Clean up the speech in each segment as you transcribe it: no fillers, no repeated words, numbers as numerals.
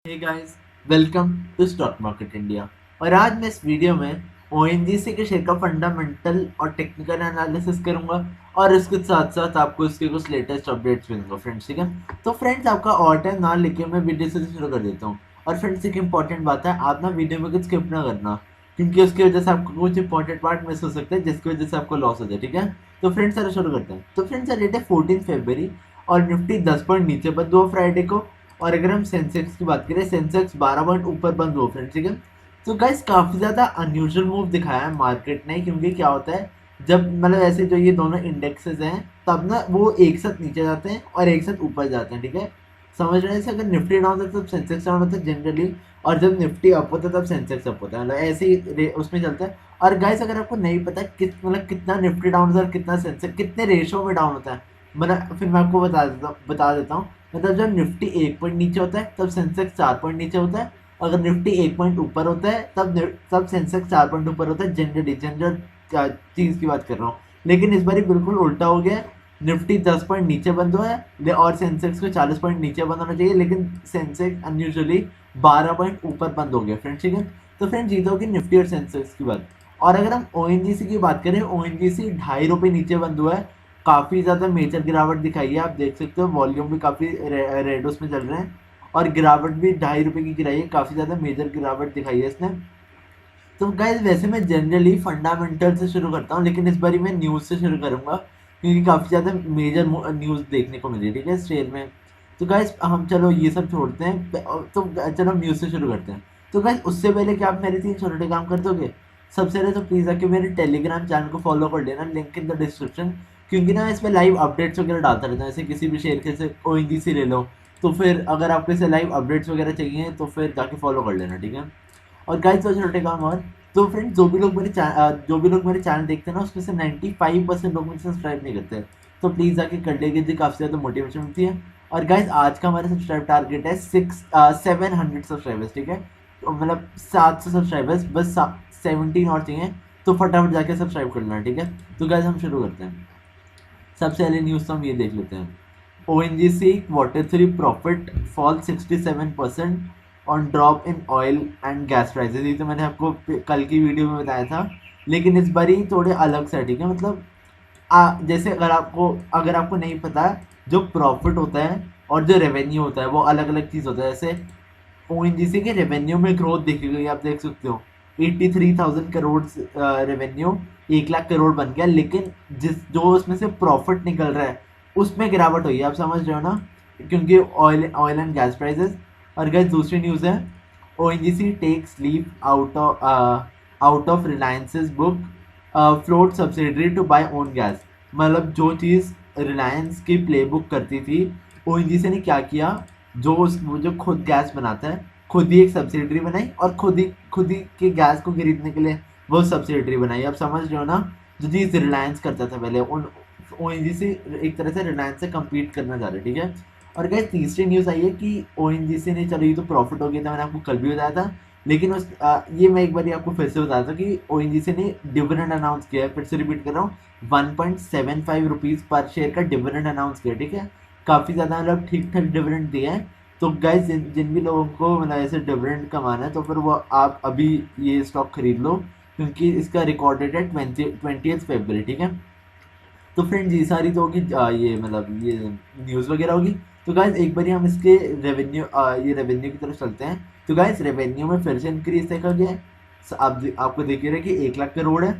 Hey guys, welcome to stock market India. और आज मैं इस वीडियो में ओएनजीसी के शेयर का फंडामेंटल और टेक्निकल एनालिसिस करूंगा और इसके साथ साथ आपको इसके कुछ लेटेस्ट अपडेट्स भी दूंगा फ्रेंड्स। ठीक है, तो फ्रेंड्स आपका और टाइम ना लेके मैं वीडियो से शुरू कर देता हूँ। और फ्रेंड्स एक इंपॉर्टेंट बात है, आप ना वीडियो में कुछ स्किप ना करना, क्योंकि उसकी वजह से आपको कुछ इंपॉर्टेंट पार्ट मिस हो सकता है जिसकी वजह से आपको लॉस हो जाए। ठीक है, तो फ्रेंड्स चलो शुरू करते हैं। तो फ्रेंड्स डेट है 14 फरवरी और निफ्टी 10 पॉइंट नीचे बंद हुआ फ्राइडे को। और अगर हम सेंसेक्स की बात करें, सेंसेक्स 12 पॉइंट ऊपर बंद हुआ फ्रेंड्स। ठीक है, तो गाइस काफी ज्यादा अनयूजुअल मूव दिखाया है मार्केट ने, क्योंकि क्या होता है जब मतलब ऐसे जो ये दोनों इंडेक्सेस हैं तब ना वो एक साथ नीचे जाते हैं और एक साथ ऊपर जाते हैं। ठीक है, समझ रहे हैं? अगर निफ्टी डाउन होता है तब सेंसेक्स डाउन होता है जनरली, और जब निफ्टी अप होता है तब सेंसेक्स अप होता है, मतलब ऐसे ही उसमें चलता है। और गाइस अगर आपको नहीं पता मतलब कितना निफ्टी डाउन होता है और कितना सेंसेक्स कितने रेशो में डाउन होता है, मतलब फिर मैं आपको बता देता हूँ। मतलब जब निफ्टी 1 पॉइंट नीचे होता है तब सेंसेक्स 4 पॉइंट नीचे होता है। अगर निफ्टी 1 पॉइंट ऊपर होता है तब सेंसेक्स 4 पॉइंट ऊपर होता है। जनरल चीज की बात कर रहा हूँ, लेकिन इस बार बिल्कुल उल्टा हो गया है। निफ्टी 10 पॉइंट नीचे बंद हुआ है और सेंसेक्स को 40 पॉइंट नीचे बंद होना चाहिए, लेकिन सेंसेक्स अनयूजुअली 12 पॉइंट ऊपर बंद हो गया फ्रेंड्स। ठीक है, तो फ्रेंड्स ये तो होगी निफ्टी और सेंसेक्स की बात। और अगर हम ओएनजीसी की बात करें, ओएनजीसी 2.5 रुपये नीचे बंद हुआ है। काफ़ी ज़्यादा मेजर गिरावट दिखाई है, आप देख सकते हो वॉल्यूम भी काफ़ी रेड उसमें चल रहे हैं और गिरावट भी 2.5 रुपये की गिराई है। काफ़ी ज़्यादा मेजर गिरावट दिखाई है इसने। तो गाइज वैसे मैं जनरली फंडामेंटल से शुरू करता हूँ, लेकिन इस बार मैं न्यूज़ से शुरू करूँगा क्योंकि काफ़ी ज़्यादा मेजर न्यूज़ देखने को मिली। ठीक है, इस शेयर में। तो गाइज हम चलो ये सब छोड़ते हैं, तो चलो हम न्यूज़ से शुरू करते हैं। तो गाइज उससे पहले क्या आप मेरे 3 छोटे काम कर दोगे? सबसे पहले तो प्लीज़ आके मेरे टेलीग्राम चैनल को फॉलो कर लेना, लिंक इन द डिस्क्रिप्शन। क्योंकि ना इसमें लाइव अपडेट्स वगैरह डालता रहता हूँ, जैसे किसी भी शेयर के से ओएनजीसी ले लो, तो फिर अगर आपको इसे लाइव अपडेट्स वगैरह चाहिए तो फिर जाके फॉलो कर लेना। ठीक है, और गाइस दो छोटे काम और। तो फ्रेंड्स जो भी लोग मेरे चैनल देखते हैं ना, उसमें से 95% लोग मुझे सब्सक्राइब नहीं करते, तो प्लीज़ आके कर लेंगे जी, काफ़ी ज़्यादा मोटिवेशन मिलती है। और गाइस आज का हमारा सब्सक्राइब टारगेट है 700 सब्सक्राइबर्स। ठीक है, तो मतलब 700 सब्सक्राइबर्स बस, 17 और चाहिए, तो फटाफट जाके सब्सक्राइब कर लेना। ठीक है, तो गाइस हम शुरू करते हैं। सबसे पहले न्यूज़ तो हम ये देख लेते हैं। ONGC Q3 profit fall 67% on drop in oil and gas prices. ये तो मैंने आपको कल की वीडियो में बताया था, लेकिन इस बार ही थोड़े अलग से। ठीक है, मतलब जैसे अगर आपको नहीं पता, जो प्रॉफिट होता है और जो रेवेन्यू होता है वो अलग अलग चीज़ होता है। जैसे ओएनजीसी के रेवेन्यू में ग्रोथ देखी गई, आप देख सकते हो 83,000 करोड़ रेवेन्यू 1 लाख करोड़ बन गया, लेकिन जो उसमें से प्रॉफिट निकल रहा है उसमें गिरावट हुई है, आप समझ रहे हो ना, क्योंकि ऑयल एंड गैस प्राइसेस। और गैस दूसरी न्यूज़ है, ONGC takes leave out of Reliance's book float subsidiary to buy own gas. मतलब जो चीज़ रिलायंस की प्ले बुक करती थी, ओएनजीसी ने क्या किया, वो जो खुद गैस बनाता है, खुद ही एक सब्सिडरी बनाई और खुद ही के गैस को खरीदने के लिए वो सब्सिडरी बनाई। आप समझ रहे हो ना, जो चीज़ रिलायंस करता था पहले, उन ओएनजीसी एक तरह से रिलायंस से कम्पीट करना चाह रहे। ठीक है, और गैस तीसरी न्यूज़ आई है कि ओएनजीसी ने, चलो ये तो प्रॉफिट हो गया था, मैंने आपको कल भी बताया था, लेकिन ये मैं एक बार आपको फिर से बताया था कि ओएनजीसी ने डिविडेंड अनाउंस किया है। फिर से रिपीट कर रहा हूँ, 1.75 रुपीज़ पर शेयर का डिविडेंड अनाउंस किया। ठीक है, काफ़ी ज़्यादा मतलब ठीक ठाक डिविडेंड दिया है। तो गाइस जिन भी लोगों को मतलब ऐसे डिविडेंड कमाना है, तो फिर वो आप अभी ये स्टॉक खरीद लो, क्योंकि इसका रिकॉर्ड डेट है 20 फरवरी। ठीक है, तो फ्रेंड्स ये सारी तो होगी ये मतलब ये न्यूज़ वगैरह होगी। तो गाइस एक बार हम इसके रेवेन्यू की तरफ चलते हैं। तो गाइस रेवेन्यू में फिर से इंक्रीज देखा गया है। आपको देखिए रहे कि 1 लाख करोड़ है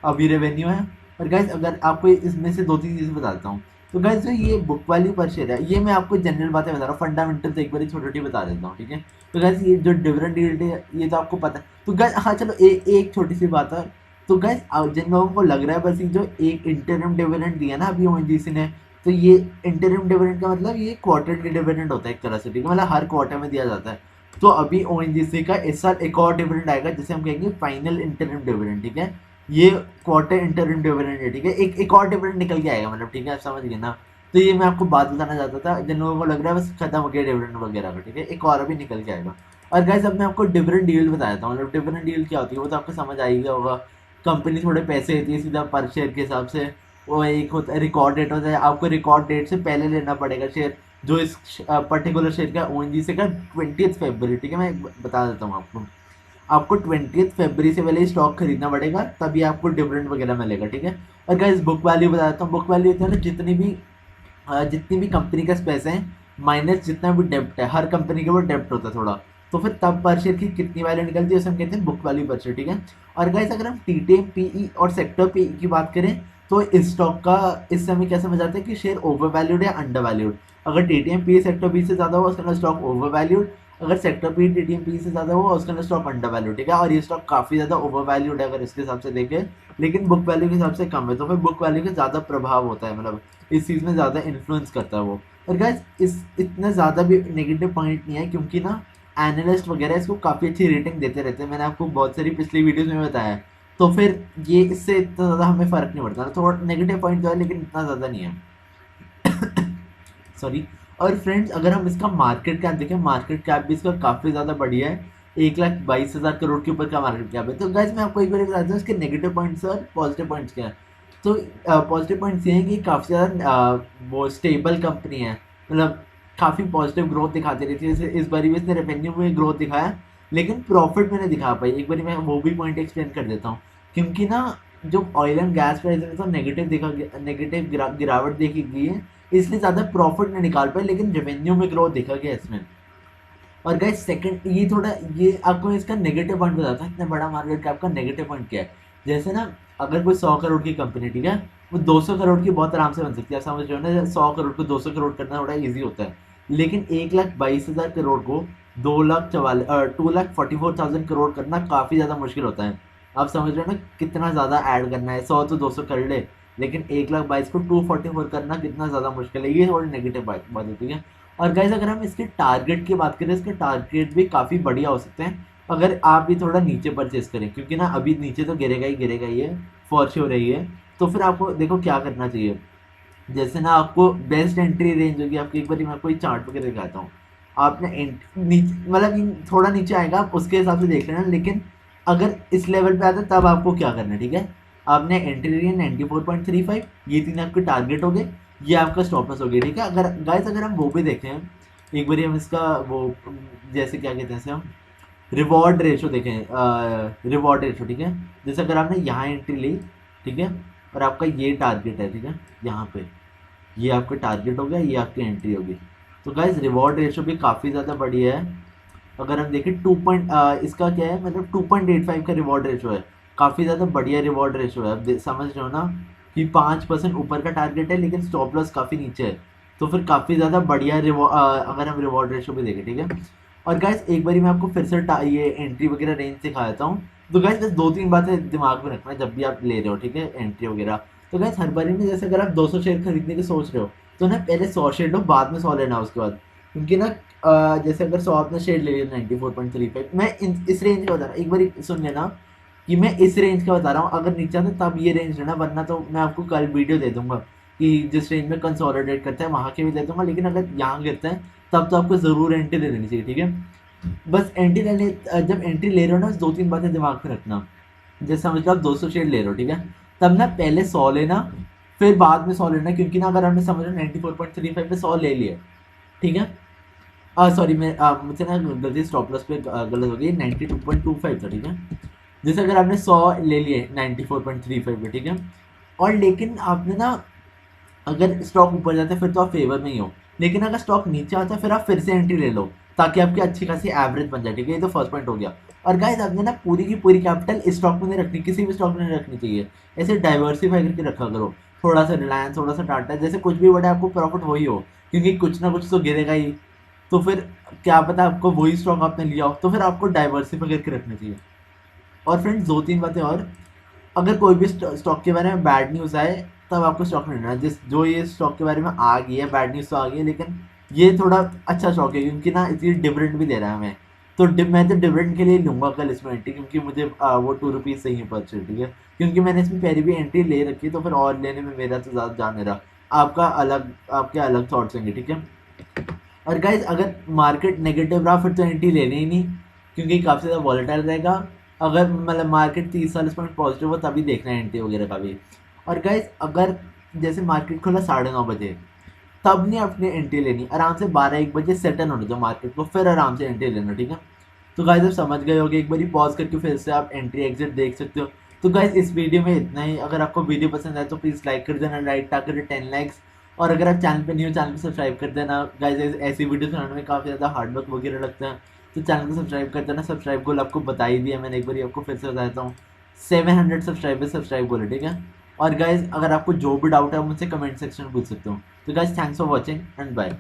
अभी रेवेन्यू है। और गाइस अगर आपको इसमें से 2-3 चीज़ें बताता हूँ, तो गाइस जो ये बुक वैल्यू पर शेयर है, ये मैं आपको जनरल बातें बता रहा हूँ, फंडामेंटल तो एक बार छोटी छोटी बता देता हूँ। ठीक है, तो गाइस ये जो डिविडेंड यील्ड है ये तो आपको पता है। तो गाइस हाँ चलो एक छोटी सी बात है। तो गाइस जिन लोगों को लग रहा है बस ये जो एक इंटरिम डिविडेंड दिया ना अभी ओएनजीसी ने, तो ये इंटरिम डिविडेंड का मतलब ये क्वार्टरली डिविडेंड होता है एक तरह से। ठीक है, मतलब हर क्वार्टर में दिया जाता है। तो अभी ओएनजीसी का इस साल एक और डिविडेंड आएगा, जिसे हम कहेंगे फाइनल इंटरिम डिविडेंड। ठीक है, ये क्वार्टर इंटरिम डिविडेंड है। ठीक है, एक और डिविडेंड निकल के आएगा, मतलब ठीक है, आप समझ गए ना। तो ये मैं आपको बात बताना चाहता था, जिन लोगों को लग रहा है बस खत्म हो गया डिविडेंड वगैरह का। ठीक है, एक और अभी निकल के आएगा। और गाइस अब मैं आपको डिविडेंड डील बताता हूँ, मतलब डिविडेंड डील क्या होती है वो तो आपको समझ आ ही गया होगा। कंपनी थोड़े पैसे देती है सीधा पर शेयर के हिसाब से। वो एक होता है रिकॉर्ड डेट, होता है आपको रिकॉर्ड डेट से पहले लेना पड़ेगा शेयर, जो इस पर्टिकुलर शेयर का ओएनजीसी का 20 फरवरी, ठीक है, मैं बता देता हूँ आपको। आपको 20 फरवरी से पहले स्टॉक खरीदना पड़ेगा, तभी आपको डिविडेंड वगैरह मिलेगा, ठीक है। और गाइस बुक वैल्यू बता देता हूँ। बुक वैल्यू होता है ना, जितनी भी कंपनी का पैसे हैं माइनस जितना भी डेप्ट है, हर कंपनी के ऊपर डेप्ट होता है थोड़ा, तो फिर तब पर शेयर की कितनी वैल्यू निकलती है उसे हम कहते हैं बुक वैल्यू पर शेयर, ठीक है। और गाइस अगर हम टीटीएम पीई और सेक्टर पीई की बात करें तो इस स्टॉक का इस समय क्या समझ आता है कि शेयर ओवर वैल्यूड या अंडर वैल्यूड। अगर टीटीएम पी सेक्टर पी से ज़्यादा हुआ उसका अंदर स्टॉक ओवर वैल्यूड, अगर सेक्टर पी टीटीएम पी से ज़्यादा हुआ उसका अंदर स्टॉक अंडर वैल्यूड, ठीक है। और ये स्टॉक काफ़ी ज़्यादा ओवर वैल्यूड है अगर इसके हिसाब से देखें, लेकिन बुक वैल्यू के हिसाब से कम है, तो फिर बुक वैल्यू का ज़्यादा प्रभाव होता है, मतलब इस चीज़ में ज़्यादा इन्फ्लुएंस करता है वो। और गाइस इस इतना ज़्यादा भी नेगेटिव पॉइंट नहीं है, क्योंकि ना एनालिस्ट वगैरह इसको काफ़ी अच्छी रेटिंग देते रहते हैं, मैंने आपको बहुत सारी पिछली वीडियोस में बताया है। तो फिर ये इससे इतना ज़्यादा हमें फ़र्क नहीं पड़ता ना, थोड़ा नेगेटिव पॉइंट तो है लेकिन इतना ज़्यादा नहीं है। सॉरी। और फ्रेंड्स अगर हम इसका मार्केट कैप देखें, मार्केट कैप भी इसका काफ़ी ज़्यादा बढ़िया है, 1,22,000 करोड़ के ऊपर का मार्केट कैप है। तो गाइस मैं आपको एक बार बताता हूँ इसके नेगेटिव पॉइंट्स और पॉजिटिव पॉइंट्स क्या है। तो पॉजिटिव पॉइंट्स ये हैं कि काफ़ी ज़्यादा वो स्टेबल कंपनी है, मतलब काफ़ी पॉजिटिव ग्रोथ दिखाती रहती है। जैसे इस बारी भी इसने रेवेन्यू में ग्रोथ दिखाया, लेकिन प्रॉफिट में नहीं दिखा पाई। एक बार मैं वो भी पॉइंट एक्सप्लेन कर देता हूँ। क्योंकि ना जो ऑयल एंड गैस प्राइस में तो नेगेटिव नेगेटिव गिरावट देखी गई है, इसलिए ज़्यादा प्रॉफिट नहीं निकाल पाए, लेकिन रेवेन्यू में ग्रोथ देखा गया इसमें। और गाइस सेकंड ये थोड़ा ये आपको इसका नेगेटिव पॉइंट बताता है, इतना बड़ा मार्केट कैप का नेगेटिव पॉइंट क्या है। जैसे ना अगर कोई 100 करोड़ की कंपनी, ठीक है, वो 200 करोड़ की बहुत आराम से बन सकती है, आप समझ रहे हो ना। 100 करोड़ को 200 करोड़ करना थोड़ा ईजी होता है, लेकिन 1,22,000 करोड़ को 2,44,000 करोड़ करना काफ़ी ज़्यादा मुश्किल होता है। आप समझ रहे हो ना कितना ज़्यादा ऐड करना है। 100 तो 200 कर ले, लेकिन 1,22,000 को 244 करना कितना ज़्यादा मुश्किल है, ये थोड़ी नेगेटिव बात होती है। और गाइस अगर हम इसके टारगेट की बात करें, इसके टारगेट भी काफ़ी बढ़िया हो सकते हैं अगर आप भी थोड़ा नीचे परचेस करें, क्योंकि ना अभी नीचे तो गिरेगा ही है, फॉर श्योर है ये। तो फिर आपको देखो क्या करना चाहिए। जैसे ना आपको बेस्ट एंट्री रेंज होगी आपकी, एक बार मैं आपको चार्ट वगैरह दिखाता हूँ। आपने नीचे मतलब थोड़ा नीचे आएगा, आप उसके हिसाब से देख लेना, लेकिन अगर इस लेवल पे आता है तब आपको क्या करना है, ठीक है। आपने एंट्री रेंज 94.35, ये तीन आपके टारगेट हो गए, ये आपका स्टॉप लॉस हो गया, ठीक है। अगर गाइस अगर हम वो भी देखें, एक बार हम इसका वो जैसे क्या कहते हैं इसे हम रिवॉर्ड रेशो देखें, रिवॉर्ड रेशो, ठीक है। जैसे अगर आपने यहाँ एंट्री ली, ठीक है, और आपका ये टारगेट है, ठीक है, यहाँ पे ये आपका टारगेट हो गया, ये आपकी एंट्री होगी। तो गाइस रिवॉर्ड रेशो भी काफ़ी ज़्यादा बढ़िया है। अगर हम देखें इसका क्या है, मतलब 2.85 का रिवॉर्ड रेशो है, काफ़ी ज़्यादा बढ़िया रिवॉर्ड रेशो है। अब समझ रहे हो ना कि 5% ऊपर का टारगेट है लेकिन स्टॉप लॉस काफ़ी नीचे है, तो फिर काफ़ी ज़्यादा बढ़िया अगर हम रिवॉर्ड रेशो भी देखें, ठीक है। और गाइस एक बारी मैं आपको फिर से ये एंट्री वगैरह रेंज सिखा देता हूँ। तो गाइस बस 2-3 बातें दिमाग में रखना जब भी आप ले रहे हो, ठीक है, एंट्री वगैरह। तो गाइस हर बारी में जैसे अगर आप 200 शेयर खरीदने की सोच रहे हो, तो ना पहले 100 शेयर लो, बाद में 100 लेना उसके बाद। क्योंकि ना जैसे अगर 100 आपने शेयर ले लिया 94.35, मैं इस रेंज का बता रहा हूँ, एक बार सुन लेना कि मैं इस रेंज का बता रहा हूँ। अगर नीचे आता तब ये रेंज लेना, वरना तो मैं आपको कल वीडियो दे दूंगा कि जिस रेंज में कंसोलिडेट करता है वहाँ के भी दे दूंगा, लेकिन अगर यहाँ गिरता है तब तो आपको ज़रूर एंट्री ले लेनी चाहिए, ठीक है। बस एंट्री लेने जब एंट्री ले रहे हो ना, 2-3 बातें दिमाग में रखना। जैसे समझ लो आप 200 शेयर ले रहे हो, ठीक है, तब ना पहले 100 लेना, फिर बाद में 100 लेना। क्योंकि ना अगर हमने समझ लो 94.35 पे 100 ले लिया, ठीक है, सॉरी मैं मुझसे ना गलती स्टॉप लॉस पे गलत हो गई, 92.25 था, ठीक है। जैसे अगर आपने 100 ले लिए 94.35 पे, ठीक है, और लेकिन आपने ना अगर स्टॉक ऊपर जाता है फिर तो आप फेवर में ही हो, लेकिन अगर स्टॉक नीचे आता है फिर आप फिर से एंट्री ले लो ताकि आपकी अच्छी खासी एवरेज बन जाए, ठीक है। ये तो फर्स्ट पॉइंट हो गया। और गाइस आपने ना पूरी की पूरी कैपिटल इस स्टॉक में नहीं रखनी, किसी भी स्टॉक में नहीं रखनी चाहिए, ऐसे डाइवर्सिफाई करके रखा करो। थोड़ा सा रिलायंस, थोड़ा सा टाटा, जैसे कुछ भी बड़ा आपको प्रॉफिट हो ही हो, क्योंकि कुछ ना कुछ तो गिरेगा ही। तो फिर क्या पता आपको वही स्टॉक आपने लिया हो, तो फिर आपको डाइवर्सिफाई करके रखना चाहिए। और फ्रेंड्स 2-3 बातें और, अगर कोई भी स्टॉक के बारे में बैड न्यूज़ आए तब आपको स्टॉक नहीं लेना। जिस जो ये स्टॉक के बारे में आ गई है बैड न्यूज़ तो आ गई है, लेकिन ये थोड़ा अच्छा स्टॉक है क्योंकि ना इसलिए डिविडेंड भी दे रहा है हमें। तो मैं तो डिविडेंड के लिए लूँगा कल इसमें एंट्री, क्योंकि मुझे वो 2 रुपीज़ सही है पर शेयर, ठीक है। क्योंकि मैंने इसमें पहले भी एंट्री ले रखी है, तो फिर और लेने में मेरा तो ज़्यादा जान नहीं रहा। आपके अलग थॉट्स होंगे, ठीक है। और गाइज अगर मार्केट नेगेटिव रहा फिर तो एंट्री लेनी ही नहीं, क्योंकि काफ़ी ज़्यादा वॉलेटाइल रहेगा। अगर मतलब मार्केट 30-40 पॉइंट पॉजिटिव हो तभी देखना है एंट्री वगैरह का भी। और गाइज अगर जैसे मार्केट खुला 9:30 बजे, तब नहीं अपनी एंट्री लेनी, आराम से 12-1 बजे सेटल होने दो मार्केट को, फिर आराम से एंट्री लेना, ठीक है। तो गाइस आप समझ गए होगे, एक बारी पॉज करके फिर से आप एंट्री एग्जिट देख सकते हो। तो गाइस इस वीडियो में इतना ही। अगर आपको वीडियो पसंद आए तो प्लीज़ लाइक कर देना, राइट टारगेट 10 लाइक्स। और अगर आप चैनल पे न्यू चैनल को सब्सक्राइब कर देना। गाइस ऐसी वीडियो बनाने में काफ़ी ज़्यादा हार्ड वर्क वगैरह लगता है, तो चैनल को सब्सक्राइब कर देना। सब्सक्राइब गोल आपको बता ही दिया मैंने, एक बार आपको फिर से बता देता हूँ, 700 सब्सक्राइब गोल है, ठीक है। और गाइस अगर आपको जो भी डाउट है आप मुझसे कमेंट सेक्शन में पूछ सकते हो। तो guys thanks for watching and bye.